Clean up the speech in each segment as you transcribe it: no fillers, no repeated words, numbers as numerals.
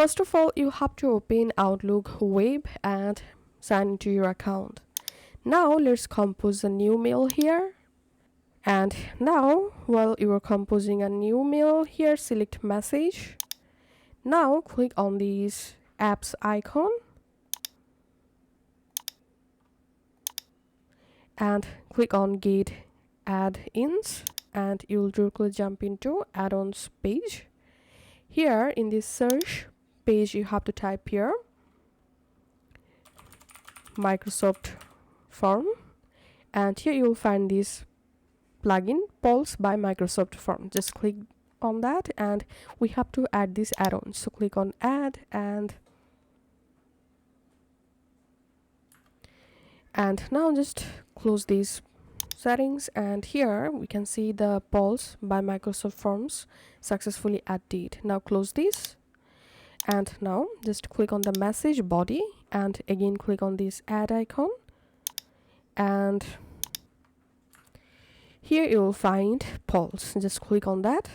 first of all, you have to open Outlook web and sign into your account. Now let's compose a new mail here. And now while you are composing a new mail here, select message. Now click on this apps icon and click on get add-ins, and you'll directly jump into add-ons page. Here in this search page, you have to type here Microsoft Form, and here you will find this plugin Pulse by Microsoft Form. Just click on that and we have to add this add-on. So click on add, and now just close these settings, and here we can see the Pulse by Microsoft Forms successfully added. Now close this, and now just click on the message body and again click on this add icon, and here you will find Pulse. Just click on that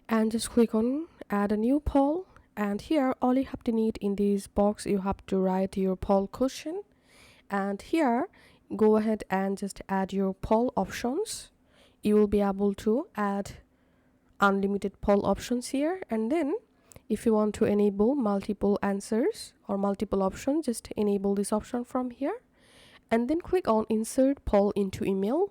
and just click on add a new poll, and here all you have to need in this box, you have to write your poll question, and here go ahead and just add your poll options. You will be able to add unlimited poll options here, and then if you want to enable multiple answers or multiple options, just enable this option from here, and then click on insert poll into email.